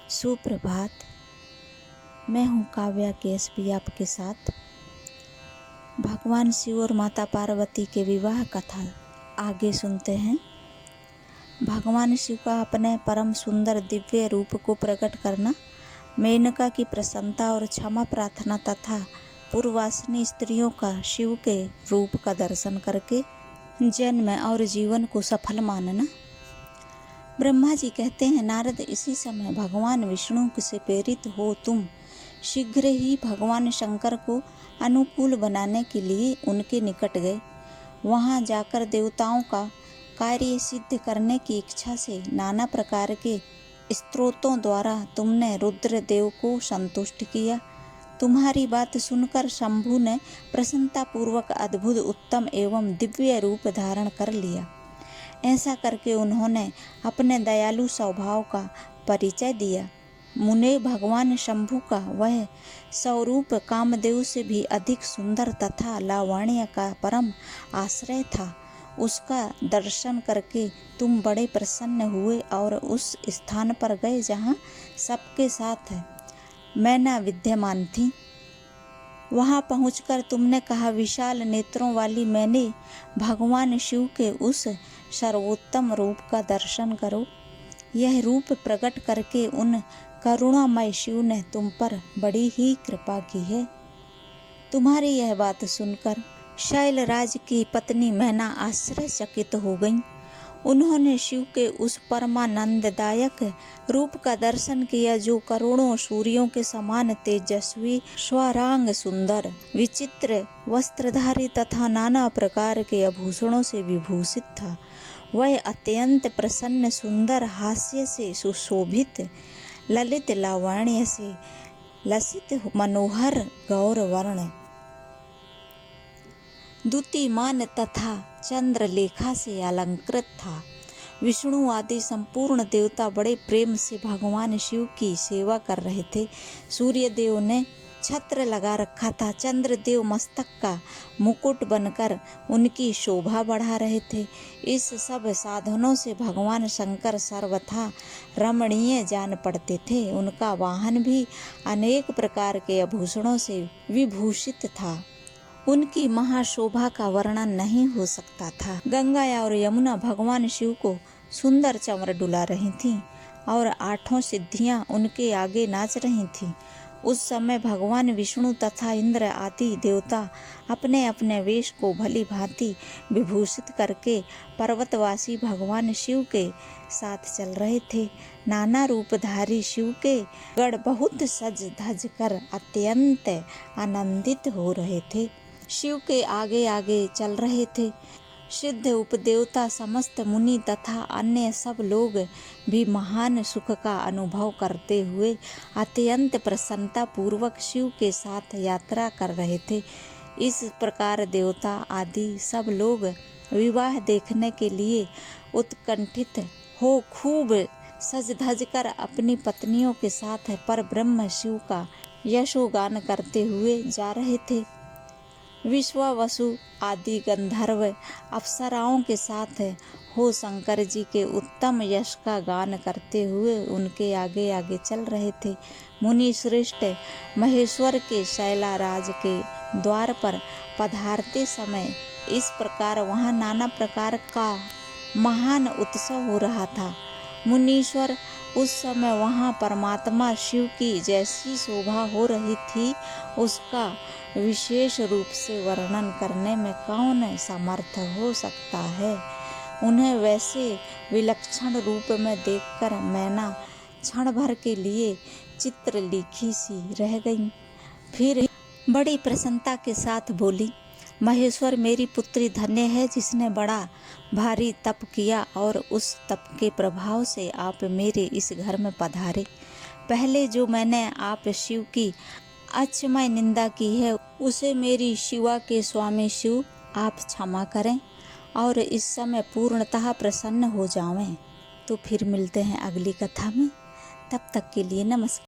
सुप्रभात। मैं हूँ काव्या केसवी आपके साथ। भगवान शिव और माता पार्वती के विवाह कथा आगे सुनते हैं। भगवान शिव का अपने परम सुंदर दिव्य रूप को प्रकट करना, मेनका की प्रसन्नता और क्षमा प्रार्थना तथा पूर्ववासिनी स्त्रियों का शिव के रूप का दर्शन करके जन्म और जीवन को सफल मानना। ब्रह्मा जी कहते हैं, नारद इसी समय भगवान विष्णु से प्रेरित हो तुम शीघ्र ही भगवान शंकर को अनुकूल बनाने के लिए उनके निकट गए। वहां जाकर देवताओं का कार्य सिद्ध करने की इच्छा से नाना प्रकार के स्तोत्रों द्वारा तुमने रुद्र देव को संतुष्ट किया। तुम्हारी बात सुनकर शंभु ने प्रसन्नता पूर्वक अद्भुत उत्तम एवं दिव्य रूप धारण कर लिया। ऐसा करके उन्होंने अपने दयालु स्वभाव का परिचय दिया। मुने भगवान शंभु का वह स्वरूप कामदेव से भी अधिक सुंदर तथा लावण्य का परम आश्रय था। उसका दर्शन करके तुम बड़े प्रसन्न हुए और उस स्थान पर गए जहाँ सबके साथ मैना विद्यमान थी। वहां पहुंचकर तुमने कहा, विशाल नेत्रों वाली मैंने भगवान शिव के उस सर्वोत्तम रूप का दर्शन करो। यह रूप प्रकट करके उन करुणामय शिव ने तुम पर बड़ी ही कृपा की है। तुम्हारी यह बात सुनकर शैलराज की पत्नी मैना आश्चर्यचकित हो गईं। उन्होंने शिव के उस परमानंददायक रूप का दर्शन किया जो करोड़ों सूर्यों के समान तेजस्वी, स्वरांग सुंदर, विचित्र वस्त्रधारी तथा नाना प्रकार के आभूषणों से विभूषित था। वह अत्यंत प्रसन्न, सुंदर, हास्य से सुशोभित, ललित लावण्य से लसित, मनोहर, गौरवर्ण, द्युतिमान तथा चंद्रलेखा से अलंकृत था। विष्णु आदि संपूर्ण देवता बड़े प्रेम से भगवान शिव की सेवा कर रहे थे। सूर्य देव ने छत्र लगा रखा था। चंद्रदेव मस्तक का मुकुट बनकर उनकी शोभा बढ़ा रहे थे। इस सब साधनों से भगवान शंकर सर्वथा रमणीय जान पड़ते थे। उनका वाहन भी अनेक प्रकार के आभूषणों से विभूषित था। उनकी महाशोभा का वर्णन नहीं हो सकता था। गंगा और यमुना भगवान शिव को सुंदर चंवर डुला रही थीं और आठों सिद्धियां उनके आगे नाच रही थीं। उस समय भगवान विष्णु तथा इंद्र आदि देवता अपने अपने वेश को भली भांति विभूषित करके पर्वतवासी भगवान शिव के साथ चल रहे थे। नाना रूपधारी शिव के गण बहुत सज धज कर अत्यंत आनंदित हो रहे थे। शिव के आगे आगे चल रहे थे। सिद्ध उपदेवता, समस्त मुनि तथा अन्य सब लोग भी महान सुख का अनुभव करते हुए अत्यंत प्रसन्नता पूर्वक शिव के साथ यात्रा कर रहे थे। इस प्रकार देवता आदि सब लोग विवाह देखने के लिए उत्कंठित हो खूब सज धज कर अपनी पत्नियों के साथ पर ब्रह्म शिव का यशोगान करते हुए जा रहे थे। विश्वावसु आदि गंधर्व अप्सराओं के साथ हो शंकर जी के उत्तम यश का गान करते हुए उनके आगे आगे चल रहे थे। मुनि श्रेष्ठ महेश्वर के शैलाराज के द्वार पर पधारते समय इस प्रकार वहां नाना प्रकार का महान उत्सव हो रहा था। मुनीश्वर उस समय वहां परमात्मा शिव की जैसी शोभा हो रही थी, उसका विशेष रूप से वर्णन करने में कौन समर्थ हो सकता है। उन्हें वैसे विलक्षण रूप में देखकर मैना क्षण भर के लिए चित्रलिखी सी रह गई। फिर बड़ी प्रसन्नता के साथ बोली, महेश्वर, मेरी पुत्री धन्य है जिसने बड़ा भारी तप किया और उस तप के प्रभाव से आप मेरे इस घर में पधारे। पहले जो मैंने आप शिव की अक्षमय निंदा की है उसे मेरी शिवा के स्वामी शिव आप क्षमा करें और इस समय पूर्णतः प्रसन्न हो जावें। तो फिर मिलते हैं अगली कथा में। तब तक के लिए नमस्कार।